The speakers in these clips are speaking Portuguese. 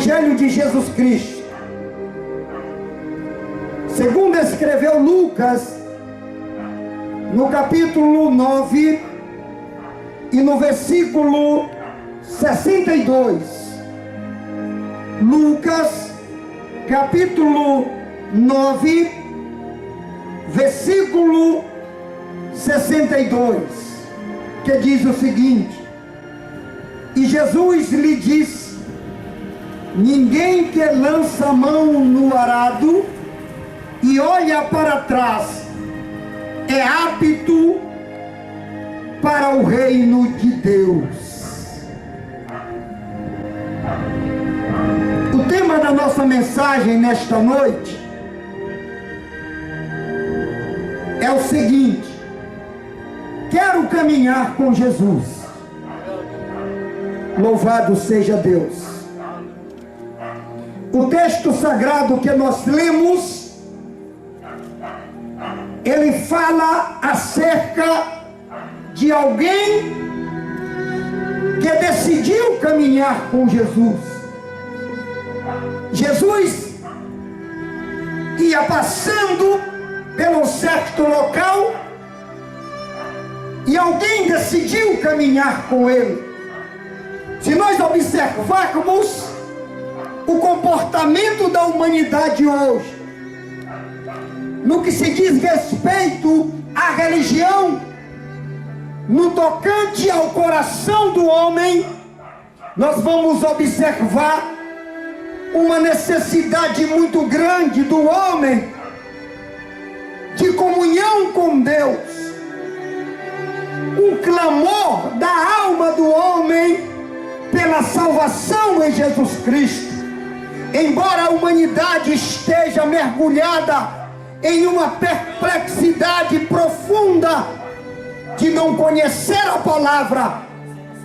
Evangelho de Jesus Cristo, segundo escreveu Lucas, no capítulo 9 e no versículo 62. Lucas, capítulo 9, versículo 62, que diz o seguinte: e Jesus lhe disse: ninguém que lança a mão no arado e olha para trás é apto para o reino de Deus. O tema da nossa mensagem nesta noite é o seguinte: quero caminhar com Jesus. Louvado seja Deus. O texto sagrado que nós lemos, ele fala acerca de alguém que decidiu caminhar com Jesus. Jesus ia passando pelo certo local e alguém decidiu caminhar com ele. Se nós observarmos o comportamento da humanidade hoje, no que se diz respeito à religião, no tocante ao coração do homem, nós vamos observar uma necessidade muito grande do homem de comunhão com Deus, um clamor da alma do homem pela salvação em Jesus Cristo. Embora a humanidade esteja mergulhada em uma perplexidade profunda de não conhecer a palavra,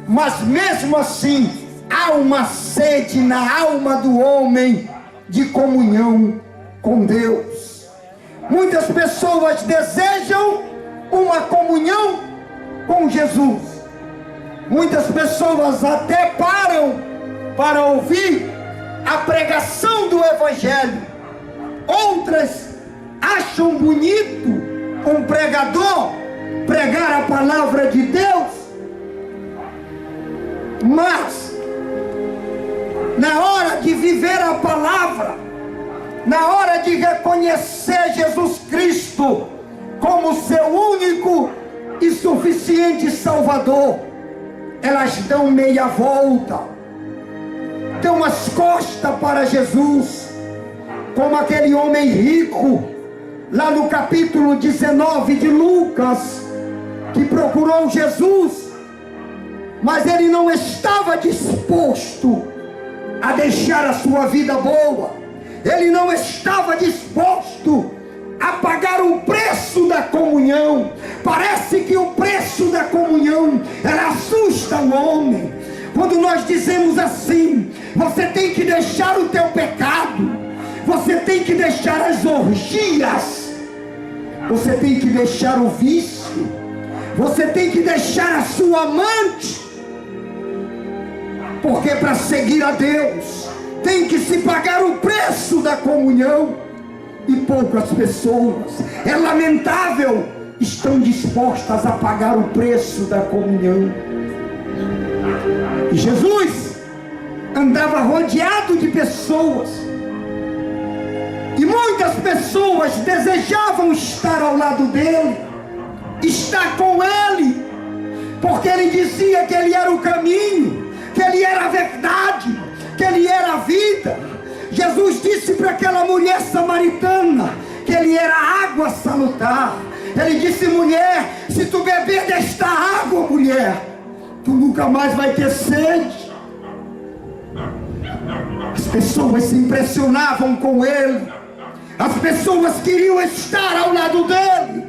mas mesmo assim há uma sede na alma do homem de comunhão com Deus. Muitas pessoas desejam uma comunhão com Jesus. Muitas pessoas até param para ouvir a pregação do Evangelho. Outras acham bonito um pregador pregar a palavra de Deus, mas na hora de viver a palavra, na hora de reconhecer Jesus Cristo como seu único e suficiente Salvador, elas dão meia volta, dão as costas para Jesus, como aquele homem rico, lá no capítulo 19 de Lucas, que procurou Jesus, mas ele não estava disposto a deixar a sua vida boa, ele não estava disposto a pagar o preço da comunhão. Parece que o preço da comunhão, ela assusta o homem. Quando nós dizemos assim: você tem que deixar o teu pecado, você tem que deixar as orgias, você tem que deixar o vício, você tem que deixar a sua amante, porque para seguir a Deus tem que se pagar o preço da comunhão. E poucas pessoas, é lamentável, estão dispostas a pagar o preço da comunhão. E Jesus andava rodeado de pessoas, e muitas pessoas desejavam estar ao lado dele, estar com ele, porque ele dizia que ele era o caminho, que ele era a verdade, que ele era a vida. Jesus disse para aquela mulher samaritana que ele era água salutar. Ele disse: mulher, se tu beber desta água, mulher, tu nunca mais vai ter sede. As pessoas se impressionavam com ele, as pessoas queriam estar ao lado dele,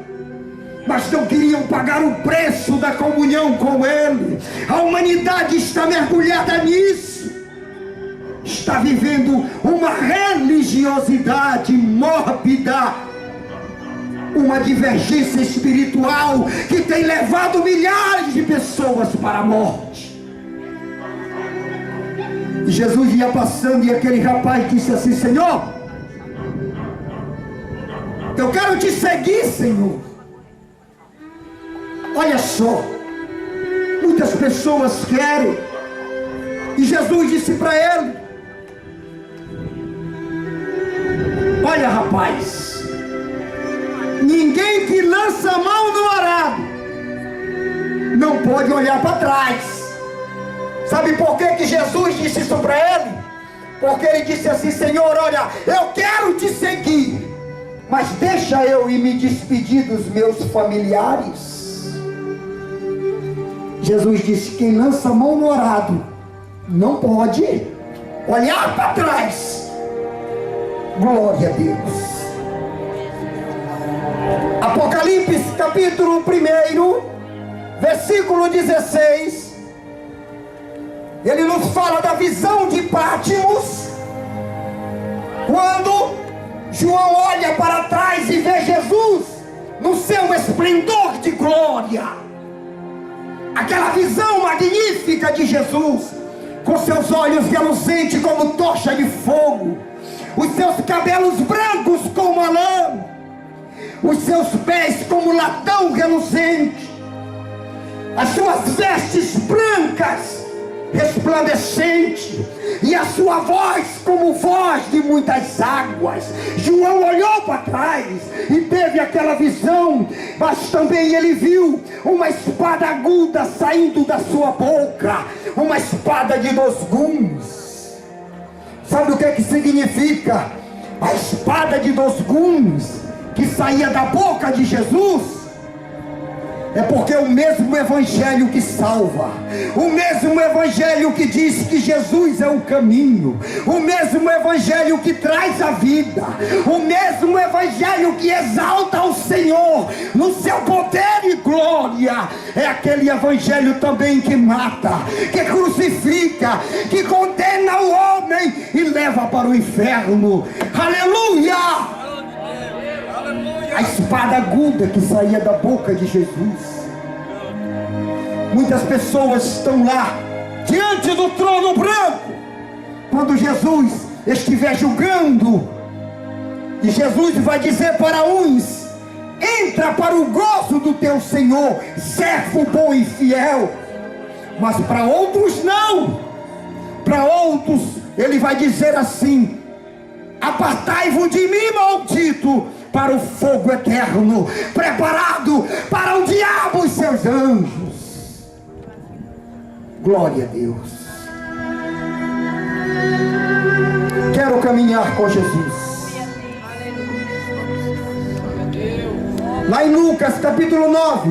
mas não queriam pagar o preço da comunhão com ele. A humanidade está mergulhada nisso, está vivendo uma religiosidade mórbida, uma divergência espiritual que tem levado milhares de pessoas para a morte. E Jesus ia passando e aquele rapaz disse assim: Senhor, eu quero te seguir, Senhor. Olha só, muitas pessoas querem. E Jesus disse para ele: olha, rapaz, ninguém que lança a mão no arado não pode olhar para trás. Sabe por que Jesus disse isso para ele? Porque ele disse assim: Senhor, olha, eu quero te seguir, mas deixa eu ir me despedir dos meus familiares. Jesus disse: quem lança a mão no arado não pode olhar para trás. Glória a Deus. Apocalipse capítulo 1, versículo 16. Ele nos fala da visão de Pátimos, quando João olha para trás e vê Jesus no seu esplendor de glória. Aquela visão magnífica de Jesus, com seus olhos reluzentes como tocha de fogo, os seus cabelos brancos como a lã, os seus pés como latão reluzente, as suas vestes brancas resplandecente, e a sua voz como voz de muitas águas. João olhou para trás e teve aquela visão, mas também ele viu uma espada aguda saindo da sua boca, uma espada de 2 gumes. Sabe o que significa a espada de 2 gumes que saía da boca de Jesus? É porque o mesmo evangelho que salva, o mesmo evangelho que diz que Jesus é o caminho, o mesmo evangelho que traz a vida, o mesmo evangelho que exalta o Senhor no seu poder e glória, é aquele evangelho também que mata, que crucifica, que condena o homem e leva para o inferno. Aleluia! A espada aguda que saía da boca de Jesus. Muitas pessoas estão lá diante do trono branco quando Jesus estiver julgando, e Jesus vai dizer para uns: entra para o gozo do teu Senhor, servo bom e fiel. Mas para outros não. Para outros ele vai dizer assim: apartai-vos de mim, maldito, para o fogo eterno, preparado para o diabo e seus anjos. Glória a Deus. Quero caminhar com Jesus. Lá em Lucas capítulo 9,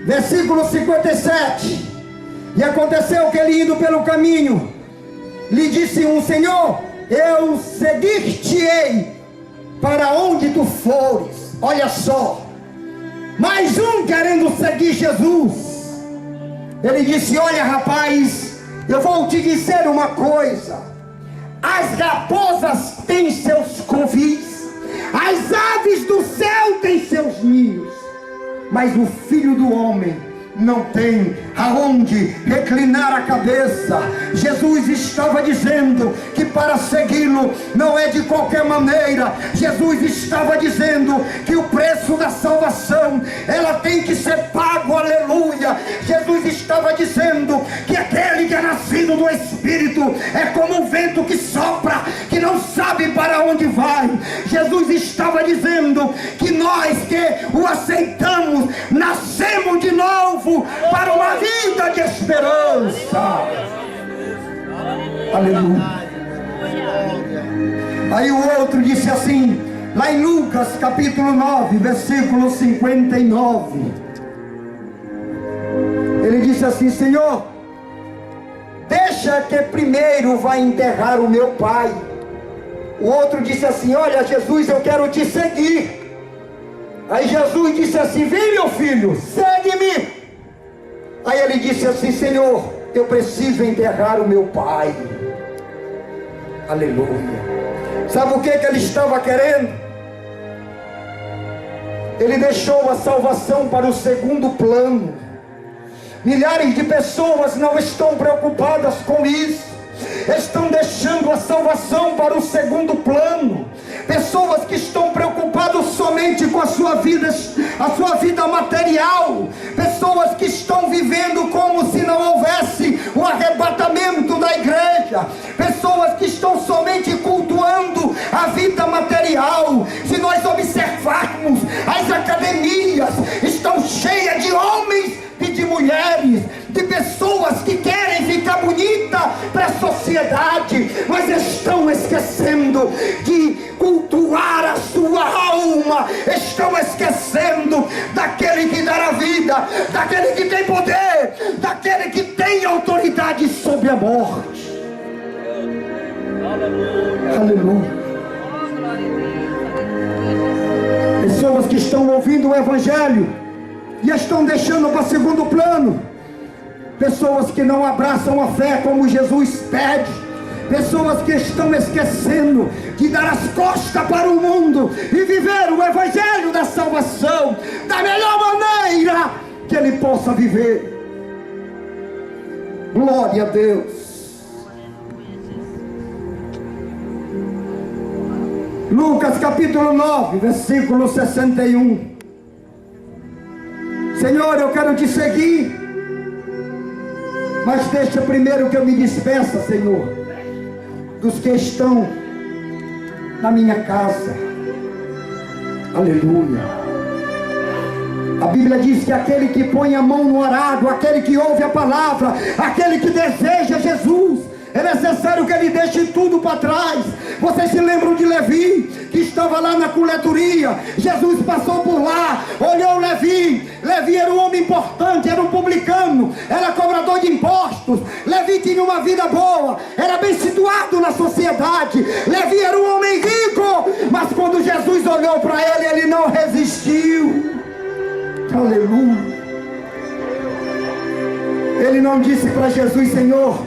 versículo 57. E aconteceu que ele, indo pelo caminho, lhe disse um: Senhor, eu seguir-te-ei para onde tu fores. Olha só, mais um querendo seguir Jesus. Ele disse: olha, rapaz, eu vou te dizer uma coisa. As raposas têm seus covis, as aves do céu têm seus ninhos, mas o Filho do Homem não tem aonde reclinar a cabeça. Jesus estava dizendo que para segui-lo não é de qualquer maneira. Jesus estava dizendo que o preço da salvação, ela tem que ser pago, aleluia. Jesus estava dizendo que aquele que é nascido do Espírito é como um vento que sopra, que não sabe para onde vai. Jesus estava dizendo que nós que o aceitamos, nascemos de novo para uma vida de esperança. Aleluia. Aí o outro disse assim, lá em Lucas capítulo 9, versículo 59. Ele disse assim: Senhor, deixa que primeiro vá enterrar o meu pai. O outro disse assim: olha, Jesus, eu quero te seguir. Aí Jesus disse assim: vem, meu filho, segue-me. Aí ele disse assim: Senhor, eu preciso enterrar o meu pai. Aleluia. Sabe o que ele estava querendo? Ele deixou a salvação para o segundo plano. Milhares de pessoas não estão preocupadas com isso. estão deixando a salvação para o segundo plano. Pessoas que estão preocupadas somente com a sua vida material. Pessoas que estão vivendo como se não houvesse o arrebatamento da igreja. Pessoas que estão somente cultuando a vida material. Se nós observarmos, as academias estão cheias de homens e de mulheres, de pessoas que querem ficar bonita para a sociedade, mas estão esquecendo de cultuar a sua alma. Estão esquecendo daquele que dá a vida, daquele que tem poder, daquele que tem autoridade sobre a morte. Aleluia. Pessoas que estão ouvindo o evangelho e estão deixando para segundo plano. Pessoas que não abraçam a fé como Jesus pede. Pessoas que estão esquecendo de dar as costas para o mundo e viver o evangelho da salvação da melhor maneira que ele possa viver. Glória a Deus. Lucas capítulo 9, versículo 61. Senhor, eu quero te seguir, mas deixa primeiro que eu me despeça, Senhor, dos que estão na minha casa. Aleluia. A Bíblia diz que aquele que põe a mão no arado, aquele que ouve a palavra, aquele que deseja Jesus, é necessário que ele deixe tudo para trás. Vocês se lembram de Levi, que estava lá na coletoria? Jesus passou por lá, olhou Levi. Levi era um homem importante, era um publicano, era cobrador de impostos. Levi tinha uma vida boa, era bem situado na sociedade. Levi era um homem rico, mas quando Jesus olhou para ele, ele não resistiu. Aleluia. Ele não disse para Jesus: Senhor,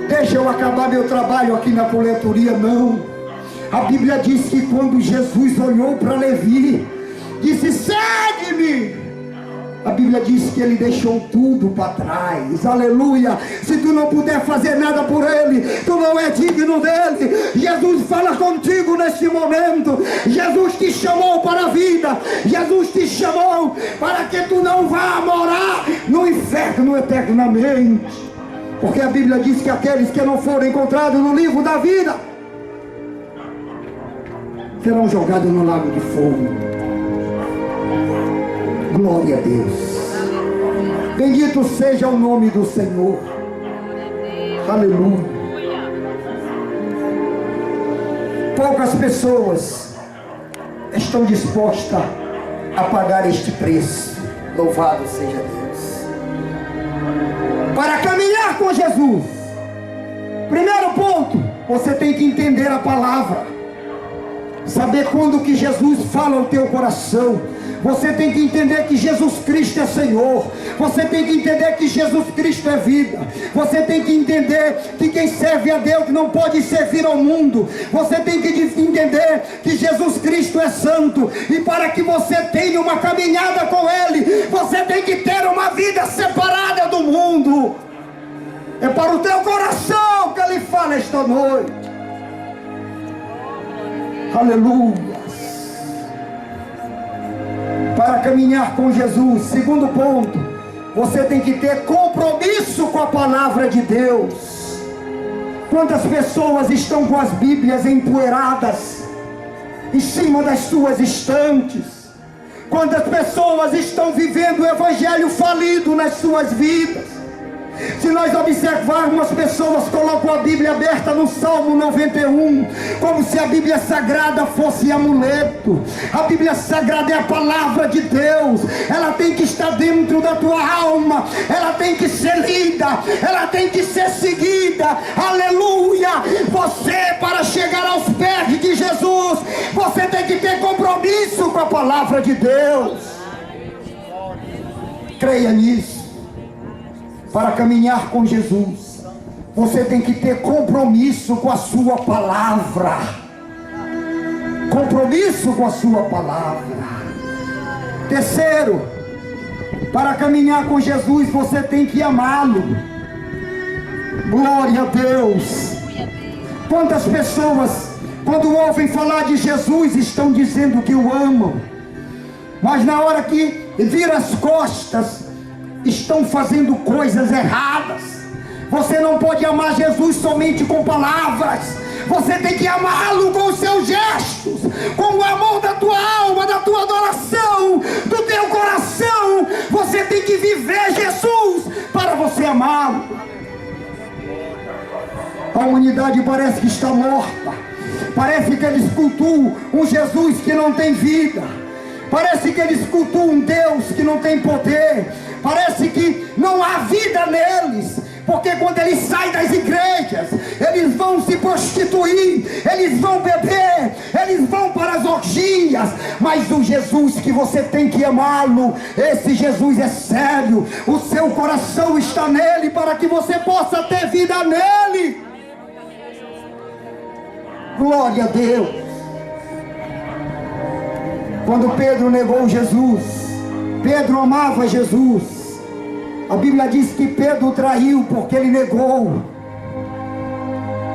deixa eu acabar meu trabalho aqui na coletoria. Não. A Bíblia diz que quando Jesus olhou para Levi, disse: segue-me. A Bíblia diz que ele deixou tudo para trás. Aleluia. Se tu não puder fazer nada por ele, tu não é digno dele. Jesus fala contigo neste momento. Jesus te chamou para a vida. Jesus te chamou para que tu não vá morar no inferno eternamente. Porque a Bíblia diz que aqueles que não foram encontrados no livro da vida serão jogados no lago de fogo. Glória a Deus. Bendito seja o nome do Senhor. Aleluia. Poucas pessoas estão dispostas a pagar este preço. Louvado seja Deus. Para caminhar com Jesus, primeiro ponto, você tem que entender a palavra. Saber quando que Jesus fala ao teu coração. Você tem que entender que Jesus Cristo é Senhor. Você tem que entender que Jesus Cristo é vida. Você tem que entender que quem serve a Deus não pode servir ao mundo. Você tem que entender que Jesus Cristo é santo. E para que você tenha uma caminhada com Ele, você tem que ter uma vida separada do mundo. É para o teu coração que Ele fala esta noite. Aleluia. Para caminhar com Jesus, segundo ponto, você tem que ter compromisso com a palavra de Deus. Quantas pessoas estão com as Bíblias empoeiradas em cima das suas estantes? Quantas pessoas estão vivendo o evangelho falido nas suas vidas? Se nós observarmos, as pessoas colocam a Bíblia aberta no Salmo 91, como se a Bíblia Sagrada fosse amuleto. A Bíblia Sagrada é a palavra de Deus. Ela tem que estar dentro da tua alma. Ela tem que ser lida. Ela tem que ser seguida. Aleluia. Você, para chegar aos pés de Jesus, você tem que ter compromisso com a palavra de Deus. Creia nisso. Para caminhar com Jesus, você tem que ter compromisso com a sua palavra. Compromisso com a sua palavra. Terceiro, para caminhar com Jesus, você tem que amá-lo. Glória a Deus. Quantas pessoas, quando ouvem falar de Jesus, estão dizendo que o amam, mas na hora que viram as costas, estão fazendo coisas erradas. Você não pode amar Jesus somente com palavras. Você tem que amá-lo com os seus gestos, com o amor da tua alma, da tua adoração, do teu coração. Você tem que viver Jesus para você amá-lo. A humanidade parece que está morta. Parece que eles cultuam um Jesus que não tem vida. Parece que eles cultuam um Deus que não tem poder. Parece que não há vida neles. Porque quando eles saem das igrejas, eles vão se prostituir, eles vão beber, eles vão para as orgias. Mas o Jesus que você tem que amá-lo, esse Jesus é sério. O seu coração está nele para que você possa ter vida nele. Glória a Deus. Quando Pedro negou Jesus, Pedro amava Jesus. A Bíblia diz que Pedro traiu porque ele negou.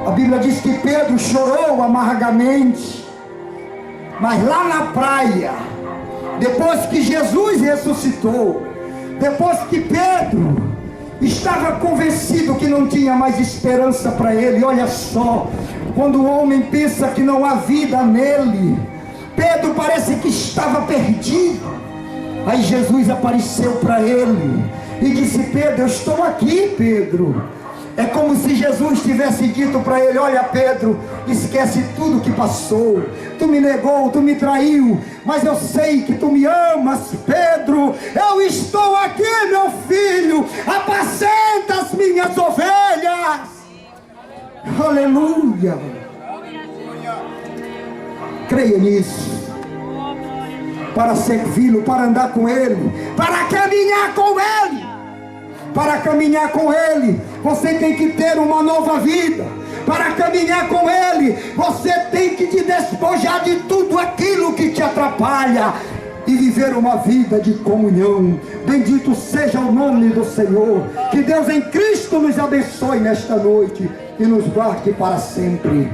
A Bíblia diz que Pedro chorou amargamente. Mas lá na praia, depois que Jesus ressuscitou, depois que Pedro estava convencido que não tinha mais esperança para ele, olha só, quando o homem pensa que não há vida nele, Pedro parece que estava perdido. Aí Jesus apareceu para ele e disse: Pedro, eu estou aqui, Pedro. É como se Jesus tivesse dito para ele: olha, Pedro, esquece tudo que passou. Tu me negou, tu me traiu, mas eu sei que tu me amas, Pedro. Eu estou aqui, meu filho, apacenta as minhas ovelhas. Aleluia. Creia nisso. Para servi-lo, para andar com ele, para caminhar com ele. Para caminhar com ele, você tem que ter uma nova vida. Para caminhar com ele, você tem que te despojar de tudo aquilo que te atrapalha e viver uma vida de comunhão. Bendito seja o nome do Senhor. Que Deus em Cristo nos abençoe nesta noite e nos guarde para sempre.